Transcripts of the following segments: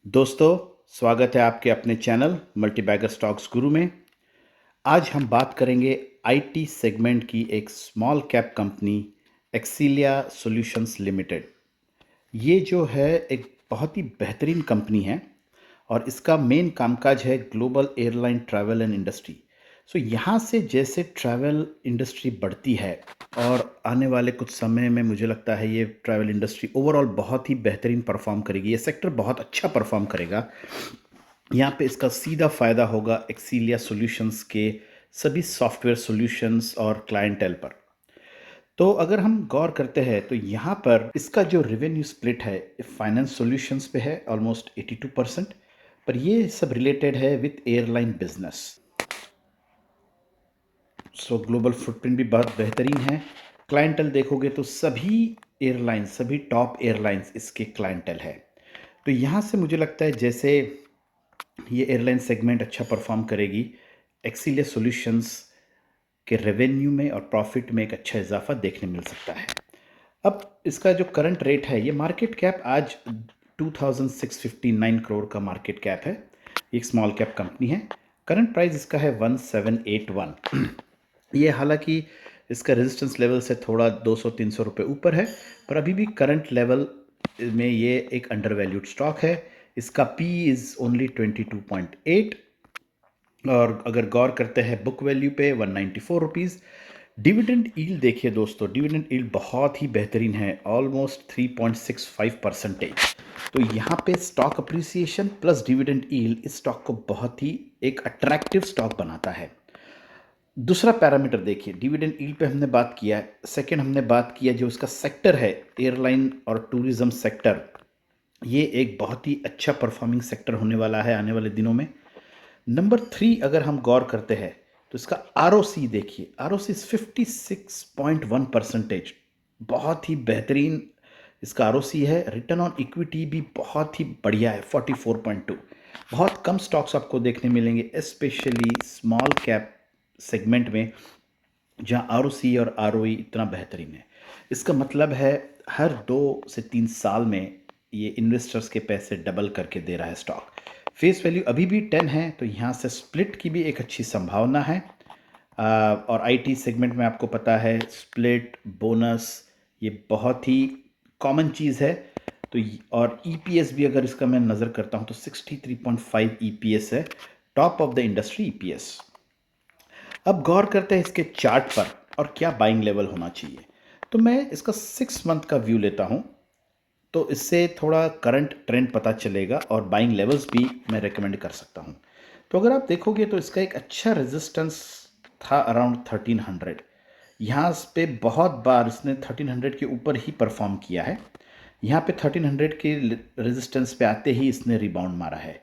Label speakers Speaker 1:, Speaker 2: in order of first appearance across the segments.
Speaker 1: दोस्तों, स्वागत है आपके अपने चैनल मल्टीबैगर स्टॉक्स गुरु में। आज हम बात करेंगे आईटी सेगमेंट की एक small cap company Accelya solutions limited. ये जो है एक बहुत ही बेहतरीन कंपनी है और इसका मेन कामकाज है global airline travel and industry. So यहाँ से जैसे ट्रैवल इंडस्ट्री बढ़ती है और आने वाले कुछ समय में मुझे लगता है ये ट्रैवल इंडस्ट्री ओवरऑल बहुत ही बेहतरीन परफॉर्म करेगी, ये सेक्टर बहुत अच्छा परफॉर्म करेगा। यहाँ पे इसका सीधा फ़ायदा होगा एक्सीलिया सॉल्यूशंस के सभी सॉफ्टवेयर सॉल्यूशंस और क्लाइंटेल पर। तो अगर हम गौर करते हैं तो यहाँ पर इसका जो रेवेन्यू स्प्लिट है फाइनेंस सॉल्यूशंस पे है ऑलमोस्ट 82%, पर ये सब रिलेटेड है with airline business. So global footprint भी बहुत बेहतरीन है। क्लाइंटल देखोगे तो सभी एयरलाइंस, सभी टॉप एयरलाइंस इसके क्लाइंटल है। तो यहाँ से मुझे लगता है जैसे ये एयरलाइन सेगमेंट अच्छा परफॉर्म करेगी, एक्सीलिया सॉल्यूशंस के रेवेन्यू में और प्रॉफिट में एक अच्छा इजाफा देखने मिल सकता है। अब इसका जो करंट रेट है, ये मार्केट कैप आज 2659 करोड़ का मार्केट कैप है। एक स्मॉल कैप कंपनी है। करंट प्राइस इसका है 1781। ये हालांकि इसका रेजिस्टेंस लेवल से थोड़ा 200-300 रुपये ऊपर है, पर अभी भी करंट लेवल में ये एक अंडर वैल्यूड स्टॉक है। इसका पी इज़ ओनली 22.8 और अगर गौर करते हैं बुक वैल्यू पे 194 रुपीज़। डिविडेंड यील्ड देखिए दोस्तों, डिविडेंड यील्ड बहुत ही बेहतरीन है, ऑलमोस्ट 3.65%। तो यहाँ पे stock appreciation plus dividend yield इस स्टॉक को बहुत ही एक अट्रैक्टिव स्टॉक बनाता है। दूसरा पैरामीटर देखिए, डिविडेंड यील्ड पे हमने बात किया है। सेकंड हमने बात किया जो इसका सेक्टर है एयरलाइन और टूरिज्म सेक्टर, ये एक बहुत ही अच्छा परफॉर्मिंग सेक्टर होने वाला है आने वाले दिनों में। नंबर 3 अगर हम गौर करते हैं तो इसका आर देखिए, आर ओ सी 56.1%, बहुत ही बेहतरीन इसका आर है। रिटर्न ऑन इक्विटी भी बहुत ही बढ़िया है 44.2। बहुत कम स्टॉक्स आपको देखने मिलेंगे स्पेशली स्मॉल कैप सेगमेंट में जहां आर और आर इतना बेहतरीन है। इसका मतलब है हर 2 से 3 साल में ये इन्वेस्टर्स के पैसे डबल करके दे रहा है स्टॉक। फेस वैल्यू अभी भी 10 है, तो यहाँ से स्प्लिट की भी एक अच्छी संभावना है। और आईटी सेगमेंट में आपको पता है स्प्लिट बोनस ये बहुत ही कॉमन चीज़ है। तो और ईपीएस भी अगर इसका मैं नज़र करता हूँ तो 63.5 ईपीएस है, top of the industry EPS. अब गौर करते हैं इसके चार्ट पर और क्या बाइंग लेवल होना चाहिए। तो मैं इसका 6 मंथ का व्यू लेता हूँ, तो इससे थोड़ा करंट ट्रेंड पता चलेगा और बाइंग लेवल्स भी मैं रेकमेंड कर सकता हूँ। तो अगर आप देखोगे तो इसका एक अच्छा रेजिस्टेंस था अराउंड 1300। यहाँ पे बहुत बार इसने 1300 के ऊपर ही परफॉर्म किया है। यहाँ पे 1300 के रेजिस्टेंस पे आते ही इसने रिबाउंड मारा है।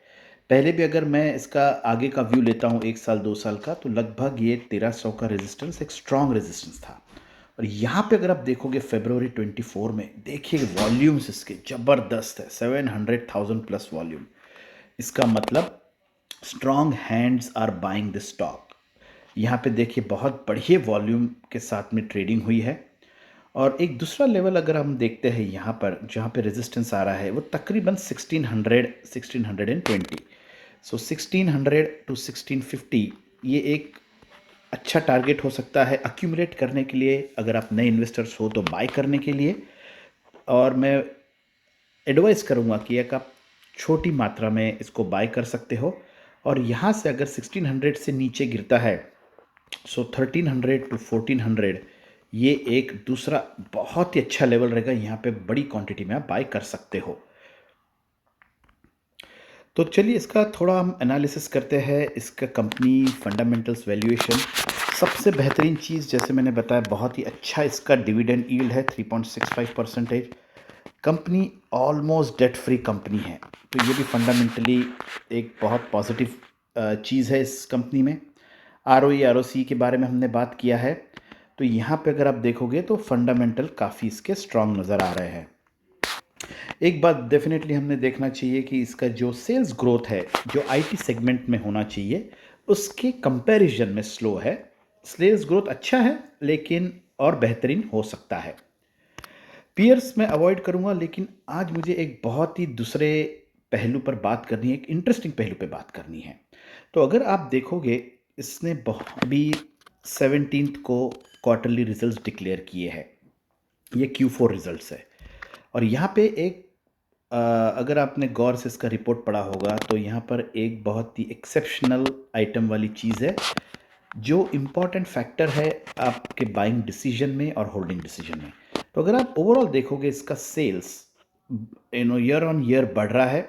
Speaker 1: पहले भी अगर मैं इसका आगे का व्यू लेता हूँ 1 साल 2 साल का, तो लगभग ये 1300 का रेजिस्टेंस एक स्ट्रॉन्ग रेजिस्टेंस था। और यहाँ पे अगर आप देखोगे फरवरी 24 में देखिए वॉल्यूम्स इसके ज़बरदस्त है, 700,000 प्लस वॉल्यूम। इसका मतलब strong hands are buying this stock. यहाँ पे देखिए बहुत बढ़िया वॉल्यूम के साथ में ट्रेडिंग हुई है। और एक दूसरा लेवल अगर हम देखते हैं यहाँ पर जहाँ पे रेजिस्टेंस आ रहा है वो तकरीबन 1600 1620। सो 1600 टू 1650 ये एक अच्छा टारगेट हो सकता है अक्यूमुलेट करने के लिए, अगर आप नए इन्वेस्टर्स हो तो बाय करने के लिए। और मैं एडवाइस करूँगा कि एक आप छोटी मात्रा में इसको बाय कर सकते हो। और यहाँ से अगर 1600 से नीचे गिरता है सो 1300 टू 1400 ये एक दूसरा बहुत ही अच्छा लेवल रहेगा, यहाँ पे बड़ी क्वांटिटी में आप बाय कर सकते हो। तो चलिए इसका थोड़ा हम एनालिसिस करते हैं, इसका कंपनी फंडामेंटल्स वैल्यूएशन। सबसे बेहतरीन चीज़ जैसे मैंने बताया बहुत ही अच्छा इसका डिविडेंड यील्ड है 3.65%। Company almost debt free company है, तो ये भी फंडामेंटली एक बहुत पॉजिटिव चीज़ है इस कंपनी में। आर ओ सी के बारे में हमने बात किया है, तो यहाँ पे अगर आप देखोगे तो फंडामेंटल काफ़ी इसके स्ट्रांग नज़र आ रहे हैं। एक बात डेफिनेटली हमने देखना चाहिए कि इसका जो सेल्स ग्रोथ है जो आईटी सेगमेंट में होना चाहिए उसके कंपैरिजन में स्लो है। सेल्स ग्रोथ अच्छा है लेकिन और बेहतरीन हो सकता है। पीयर्स मैं अवॉइड करूंगा, लेकिन आज मुझे एक बहुत ही दूसरे पहलू पर बात करनी है, एक इंटरेस्टिंग पहलू पे बात करनी है। तो अगर आप देखोगे, इसने अभी 17th को क्वार्टरली रिजल्ट्स डिक्लेयर किए हैं। ये Q4 रिजल्ट्स है और यहाँ पे एक अगर आपने गौर से इसका रिपोर्ट पढ़ा होगा तो यहाँ पर एक बहुत ही एक्सेप्शनल आइटम वाली चीज़ है जो इम्पॉर्टेंट फैक्टर है आपके बाइंग डिसीजन में और होल्डिंग डिसीजन में। तो अगर आप ओवरऑल देखोगे, इसका सेल्स ईयर ऑन ईयर बढ़ रहा है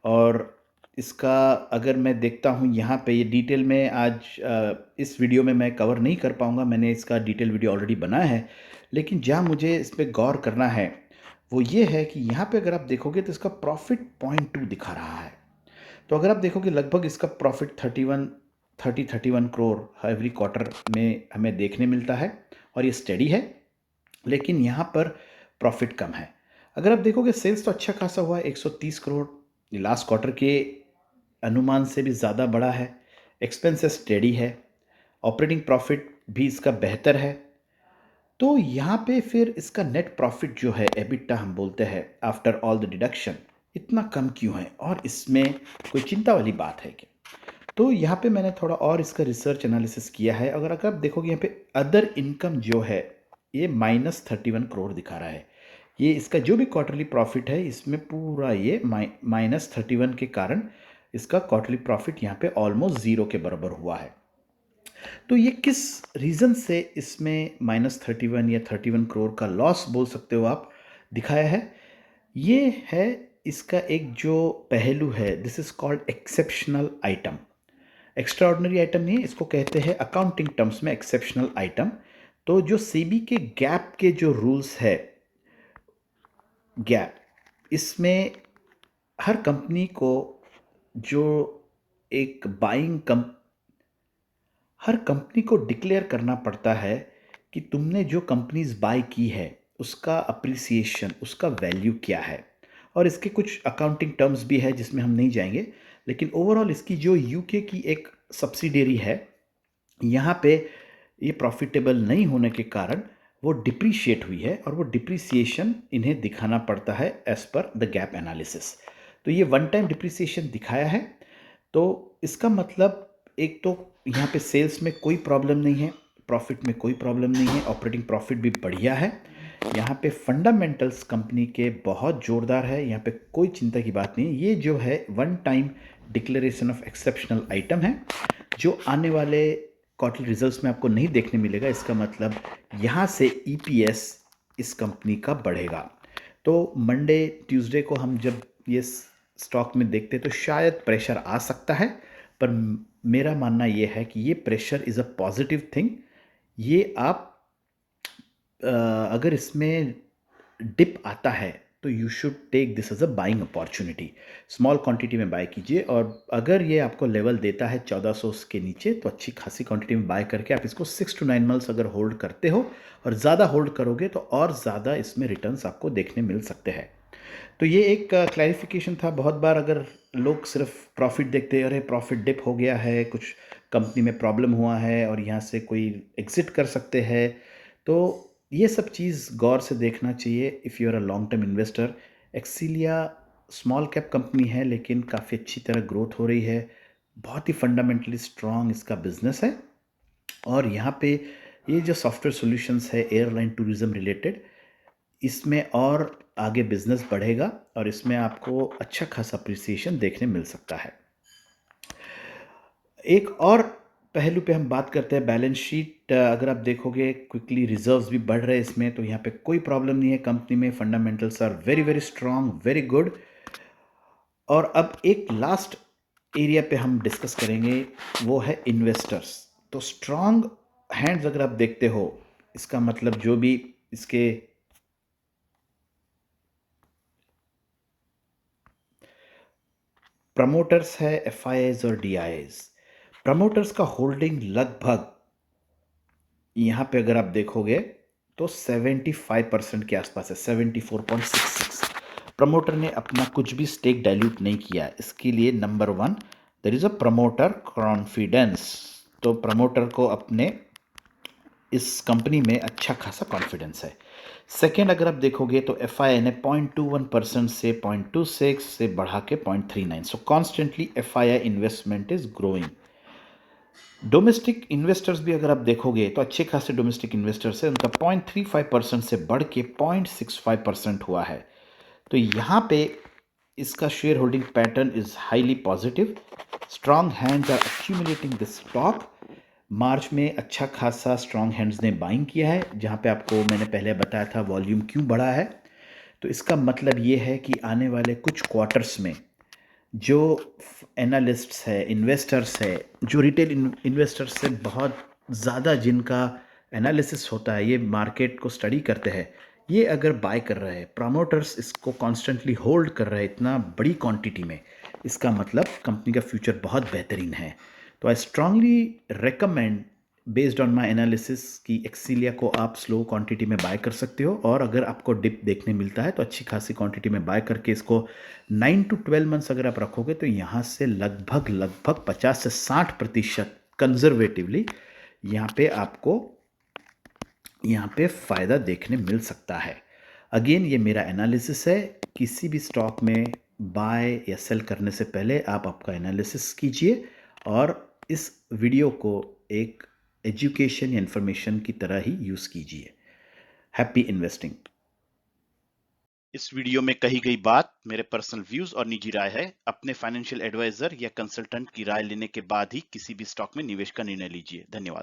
Speaker 1: और इसका अगर मैं देखता हूँ यहाँ पे, ये डिटेल में आज इस वीडियो में मैं कवर नहीं कर पाऊँगा, मैंने इसका डिटेल वीडियो ऑलरेडी बनाया है। लेकिन जहाँ मुझे इस पर गौर करना है वो ये है कि यहाँ पे अगर आप देखोगे तो इसका प्रॉफिट 0.2 दिखा रहा है। तो अगर आप देखोगे लगभग इसका प्रॉफिट 31 करोड़ एवरी क्वार्टर में हमें देखने मिलता है और ये स्टेडी है, लेकिन यहाँ पर प्रॉफिट कम है। अगर आप देखोगे सेल्स तो अच्छा खासा हुआ है, 130 करोड़ लास्ट क्वार्टर के अनुमान से भी ज़्यादा बड़ा है। एक्सपेंसेस स्टेडी है, ऑपरेटिंग प्रॉफिट भी इसका बेहतर है। तो यहाँ पे फिर इसका नेट प्रॉफिट जो है, एबिटा हम बोलते हैं, आफ्टर ऑल द डिडक्शन, इतना कम क्यों है और इसमें कोई चिंता वाली बात है क्या? तो यहाँ पे मैंने थोड़ा और इसका रिसर्च एनालिसिस किया है। अगर आप देखोगे यहाँ पे अदर इनकम जो है ये -31 करोड़ दिखा रहा है। ये इसका जो भी क्वार्टरली प्रॉफिट है इसमें पूरा ये -31 के कारण इसका क्वार्टरली प्रॉफिट यहाँ पे ऑलमोस्ट ज़ीरो के बराबर हुआ है। तो ये किस रीज़न से इसमें -31 या 31 करोड़ का लॉस बोल सकते हो आप दिखाया है? ये है इसका एक जो पहलू है, this is called exceptional item. Extraordinary item नहीं है, इसको कहते हैं अकाउंटिंग टर्म्स में एक्सेप्शनल आइटम। तो जो सेबी के गैप के जो रूल्स है, गैप, इसमें हर कंपनी को जो एक हर कंपनी को डिक्लेयर करना पड़ता है कि तुमने जो कंपनीज बाय की है उसका अप्रिसिएशन, उसका वैल्यू क्या है। और इसके कुछ अकाउंटिंग टर्म्स भी है जिसमें हम नहीं जाएंगे, लेकिन ओवरऑल इसकी जो यूके की एक सब्सिडियरी है, यहाँ पे ये प्रॉफिटेबल नहीं होने के कारण वो डिप्रीशिएट हुई है और वो डिप्रीसिएशन इन्हें दिखाना पड़ता है as per the gap analysis. तो ये वन टाइम डिप्रीसिएशन दिखाया है। तो इसका मतलब एक तो यहाँ पे सेल्स में कोई प्रॉब्लम नहीं है, प्रॉफिट में कोई प्रॉब्लम नहीं है, ऑपरेटिंग प्रॉफिट भी बढ़िया है। यहाँ पे फंडामेंटल्स कंपनी के बहुत ज़ोरदार है, यहाँ पे कोई चिंता की बात नहीं है। ये जो है one time declaration of exceptional item है जो आने वाले क्वार्टरली रिजल्ट्स में आपको नहीं देखने मिलेगा। इसका मतलब यहाँ से ईपीएस इस कंपनी का बढ़ेगा। तो मंडे ट्यूसडे को हम जब ये स्टॉक में देखते तो शायद प्रेशर आ सकता है, पर मेरा मानना ये है कि ये pressure is a positive thing. ये आप अगर इसमें डिप आता है तो you should take this as a buying opportunity. Small quantity में बाय कीजिए और अगर ये आपको लेवल देता है 1400 के नीचे तो अच्छी खासी क्वांटिटी में बाय करके आप इसको 6 to 9 मंथ्स अगर होल्ड करते हो और ज़्यादा होल्ड करोगे तो और ज़्यादा इसमें रिटर्न्स आपको देखने मिल सकते हैं। तो ये एक क्लैरिफिकेशन था। बहुत बार अगर लोग सिर्फ प्रॉफिट देखते हैं, अरे प्रॉफिट डिप हो गया है, कुछ कंपनी में प्रॉब्लम हुआ है और यहाँ से कोई एग्जिट कर सकते हैं, तो ये सब चीज़ गौर से देखना चाहिए if you are a long term investor. Accelya small cap company है लेकिन काफ़ी अच्छी तरह ग्रोथ हो रही है, बहुत ही फंडामेंटली स्ट्रॉन्ग इसका बिजनेस है। और यहाँ पे ये जो सॉफ्टवेयर सॉल्यूशंस है एयरलाइन टूरिज्म रिलेटेड, इसमें और आगे बिजनेस बढ़ेगा और इसमें आपको अच्छा खासा अप्रिसिएशन देखने मिल सकता है। एक और पहलू पे हम बात करते हैं, बैलेंस शीट। अगर आप देखोगे क्विकली रिजर्व्स भी बढ़ रहे हैं इसमें, तो यहाँ पे कोई प्रॉब्लम नहीं है कंपनी में, fundamentals are very very strong, very good. और अब एक लास्ट एरिया पे हम डिस्कस करेंगे, वो है इन्वेस्टर्स। तो स्ट्रांग हैंड्स अगर आप देखते हो, इसका मतलब जो भी इसके प्रमोटर्स है, एफआईआईज और डीआईआईज। प्रमोटर्स का होल्डिंग लगभग यहाँ पे अगर आप देखोगे तो 75% के आसपास है, 74.66। प्रमोटर ने अपना कुछ भी स्टेक डाइल्यूट नहीं किया। इसके लिए number 1 there is a promoter confidence. तो प्रमोटर को अपने इस कंपनी में अच्छा खासा कॉन्फिडेंस है। सेकेंड अगर आप देखोगे तो एफआईआई ने 0.21% से 0.26 से बढ़ा के 0.39, so constantly FII investment is growing. Domestic investors भी अगर आप देखोगे तो अच्छे खासे डोमेस्टिक इन्वेस्टर्स है, उनका 0.35% से बढ़ के 0.65% हुआ है। तो यहाँ पे इसका share holding pattern is highly positive. Strong hands are accumulating this stock. मार्च में अच्छा खासा स्ट्रॉन्ग हैंड्स ने बाइंग किया है, जहाँ पे आपको मैंने पहले बताया था वॉल्यूम क्यों बढ़ा है। तो इसका मतलब ये है कि आने वाले कुछ क्वार्टर्स में जो एनालिस्ट्स है, इन्वेस्टर्स है, जो रिटेल इन्वेस्टर्स से बहुत ज़्यादा जिनका एनालिसिस होता है, ये मार्केट को स्टडी करते हैं, ये अगर बाय कर रहे हैं, प्रमोटर्स इसको कॉन्स्टेंटली होल्ड कर रहे हैं इतना बड़ी क्वांटिटी में, इसका मतलब कंपनी का फ्यूचर बहुत बेहतरीन है। तो I strongly recommend, based on my analysis, कि एक्सीलिया को आप स्लो क्वांटिटी में बाय कर सकते हो, और अगर आपको डिप देखने मिलता है तो अच्छी खासी क्वांटिटी में बाय करके इसको 9 to 12 मंथ्स अगर आप रखोगे तो यहाँ से लगभग लगभग 50 से 60% कंजर्वेटिवली यहाँ पे आपको यहाँ पे फ़ायदा देखने मिल सकता है। अगेन ये मेरा एनालिसिस है, किसी भी स्टॉक में बाय या सेल करने से पहले आप आपका एनालिसिस कीजिए और इस वीडियो को एक एजुकेशन या इन्फॉर्मेशन की तरह ही यूज़ कीजिए। Happy investing. इस वीडियो में कही गई बात मेरे पर्सनल व्यूज और निजी राय है। अपने फाइनेंशियल एडवाइजर या कंसल्टेंट की राय लेने के बाद ही किसी भी स्टॉक में निवेश का निर्णय लीजिए। धन्यवाद।